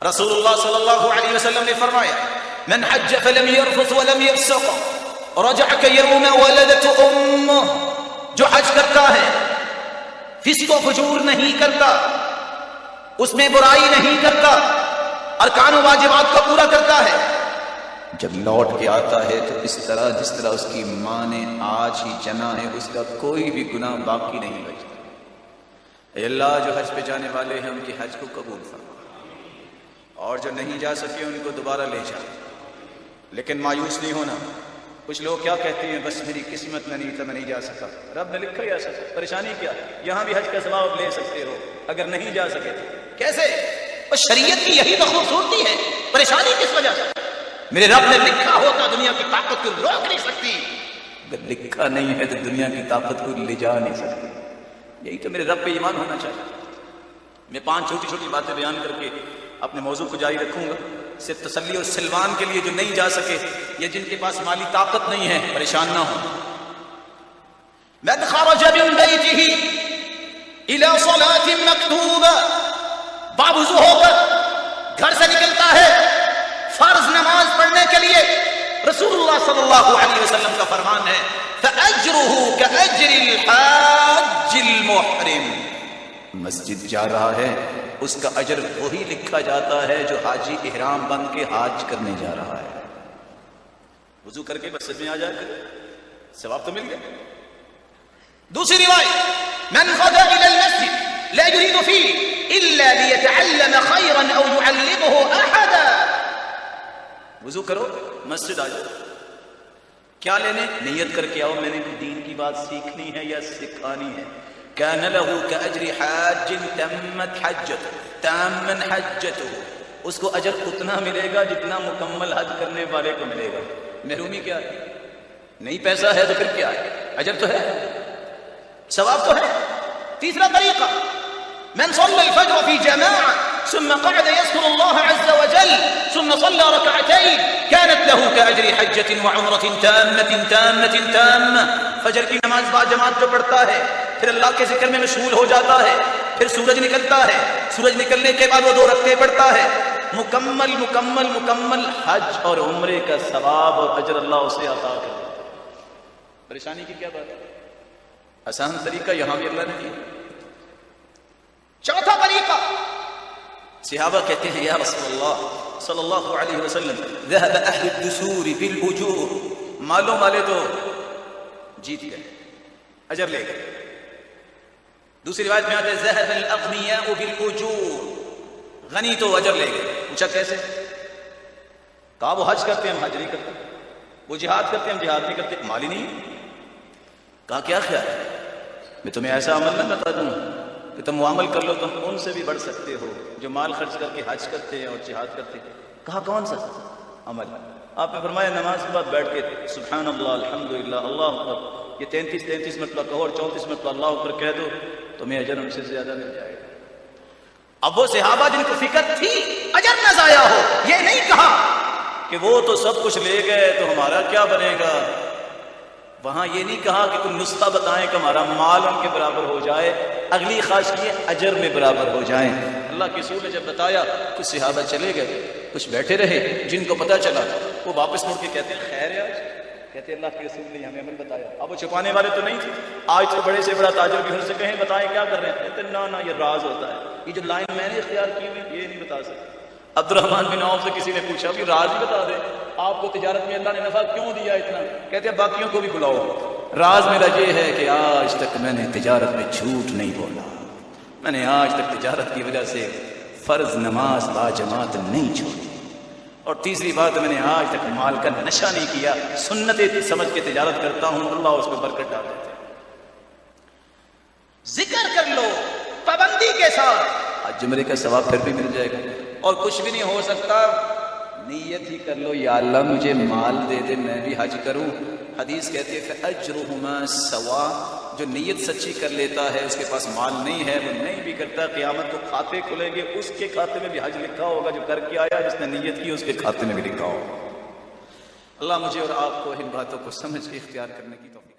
رسول اللہ صلی اللہ علیہ وسلم نے فرمایا من حج فلم يرفث ولم يفسق رجع كيوم ولدته امه، جو حج کرتا ہے فسق و فجور نہیں کرتا، اس میں برائی نہیں کرتا، ارکان و واجبات کو پورا کرتا ہے، جب لوٹ کے آتا ہے تو اس طرح جس طرح اس کی ماں نے آج ہی جنا ہے، اس کا کوئی بھی گناہ باقی نہیں بچتا۔ اے اللہ، جو حج پہ جانے والے ہیں ان کی حج کو قبول فرما، اور جو نہیں جا سکے ان کو دوبارہ لے جا، لیکن مایوس نہیں ہونا۔ کچھ لوگ کیا کہتے ہیں، بس میری قسمت میں نہیں تھا، میں نہیں جا سکا، رب نے لکھا یا سکا، پریشانی کیا؟ یہاں بھی حج کا ثواب لے سکتے ہو اگر نہیں جا سکے تو۔ کیسے؟ اور شریعت کی یہی تو خوبصورتی ہے، پریشانی کس وجہ سے؟ میرے رب نے لکھا ہوتا دنیا کی طاقت کو روک نہیں سکتی، اگر لکھا نہیں ہے تو دنیا کی طاقت کو لے جا نہیں سکتی۔ یہی تو میرے رب پہ ایمان ہونا چاہیے۔ میں 5 چھوٹی چھوٹی باتیں بیان کر کے اپنے موضوع کو جاری رکھوں گا، صرف تسلی اور سلوان کے لیے جو نہیں جا سکے یا جن کے پاس مالی طاقت نہیں ہے پریشان نہ ہو۔ من خرج من بیتہ الی صلاۃ مکتوبہ، بابوزو ہو کر گھر سے نکلتا ہے فرض نماز پڑھنے کے لیے، رسول اللہ صلی اللہ علیہ وسلم کا فرمان ہے فأجرہ کأجر الحاج المحرم، مسجد جا رہا ہے اس کا اجر وہی لکھا جاتا ہے جو حاجی احرام بن کے حاج کرنے جا رہا ہے۔ وضو کر کے مسجد میں آ جا کر ثواب تو مل گیا۔ دوسری روایت من غدا الى المسجد لا يريد فيه الا ليتعلم خيرا او يعلمه احدا، وضو کرو مسجد آ جاؤ، کیا لینے؟ نیت کر کے آؤ میں نے دین کی بات سیکھنی ہے یا سکھانی ہے۔ كان له كأجر حاج تمت حجته، تامن حجته، اس کو اجر اتنا ملے گا جتنا مکمل حج کرنے والے کو ملے گا۔ محرومی کیا ہے؟ نہیں پیسہ ہے تو پھر کیا ہے؟ اجر تو ہے، ثواب تو ہے۔ تیسرا طریقہ من صلى الفجر في جماعة ثم قعد يذكر الله عز وجل ثم صلى ركعتين كانت له كأجر حجة وعمرة تامة تامة تامة، فجر کی نماز با جماعت جو پڑھتا ہے پھر اللہ کے ذکر میں مشغول ہو جاتا ہے، پھر سورج نکلتا ہے، سورج نکلنے کے بعد وہ 2 رکعتیں پڑھتا ہے، مکمل مکمل مکمل حج اور عمرے کا ثواب اور اجر اللہ اسے عطا کر دیتا ہے۔ پریشانی کی کیا بات ہے؟ آسان طریقہ یہاں بھی اللہ نے دیا۔ چوتھا طریقہ، صحابہ کہتے ہیں یا رسول اللہ صلی اللہ علیہ وسلم ذهب اہل الدثور بالاجور، مالوں والے تو جیت گئے، اجر لے گئے۔ دوسری روایت میں آتا ہے ذهب الاغنیاء بالاجور، غنی تو اجر لے گئے۔ پوچھا کیسے؟ کہا وہ حج کرتے ہیں ہم حج نہیں کرتے، وہ جہاد کرتے ہیں ہم جہاد نہیں کرتے، مالی نہیں۔ کہا کیا خیال ہے؟ میں تمہیں ایسا عمل نہ بتا دوں کہ تم وہ عمل کر لو تم ان سے بھی بڑھ سکتے ہو جو مال خرچ کر کے حج کرتے ہیں اور جہاد کرتے ہیں۔ کہا کون سا عمل؟ آپ نے فرمایا نماز کے بعد بیٹھ کے سبحان اللہ الحمدللہ اللہ اکبر یہ 33 مرتبہ کہو اور 34 مرتبہ اللہ اکبر کہہ دو، تمہیں اجر ہم سے زیادہ مل جائے گا۔ اب وہ صحابہ جن کو فکر تھی اجر نہ ضائع ہو، یہ نہیں کہا کہ وہ تو سب کچھ لے گئے تو ہمارا کیا بنے گا، وہاں یہ نہیں کہا کہ کوئی نسخہ بتائیں کہ ہمارا مال ان کے برابر ہو جائے، اگلی خواہش کی اجر میں برابر ہو جائیں۔ اللہ کے رسول نے جب بتایا کچھ صحابہ چلے گئے، کچھ بیٹھے رہے، جن کو پتہ چلا وہ واپس مڑ کے کہتے ہیں خیر ہے آج، کہتے ہیں اللہ کے رسول نے ہمیں عمل بتایا۔ اب وہ چھپانے والے تو نہیں تھے، آج تو بڑے سے بڑا تاجر بھی ان سے کہیں بتائیں کیا کر رہے ہیں، کہتے ہیں نا یہ راز ہوتا ہے، یہ جو لائن میں نے اختیار کی ہوئی یہ نہیں بتا سکتا۔ عبد الرحمن بن عوف سے کسی نے پوچھا کہ راز ہی بتا دے، آپ کو تجارت میں اللہ نے نفع کیوں دیا اتنا؟ کہتے ہیں باقیوں کو بھی بلاؤ، راز میرا یہ ہے کہ آج تک میں نے تجارت میں جھوٹ نہیں بولا، میں نے آج تک تجارت کی وجہ سے فرض نماز با جماعت نہیں چھوڑی، اور تیسری بات میں نے آج تک مال کا نشہ نہیں کیا، سنت سمجھ کے تجارت کرتا ہوں، اللہ اس میں برکت ڈال دیتے ہیں۔ ذکر کر لو پابندی کے ساتھ، آج جمعے کا ثواب پھر بھی مل جائے گا، اور کچھ بھی نہیں ہو سکتا، نیت ہی کر لو یا اللہ مجھے مال دے دے میں بھی حج کروں۔ حدیث کہتے ہیں فَأَجْرُهُمَا سَوَاءٌ، جو نیت سچی کر لیتا ہے اس کے پاس مال نہیں ہے وہ نہیں بھی کرتا، قیامت کو کھاتے کھلیں گے اس کے کھاتے میں بھی حج لکھا ہوگا، جو کر کے آیا جس نے نیت کی اس کے کھاتے میں بھی لکھا ہوگا۔ اللہ مجھے اور آپ کو ان باتوں کو سمجھ کے اختیار کرنے کی توفیق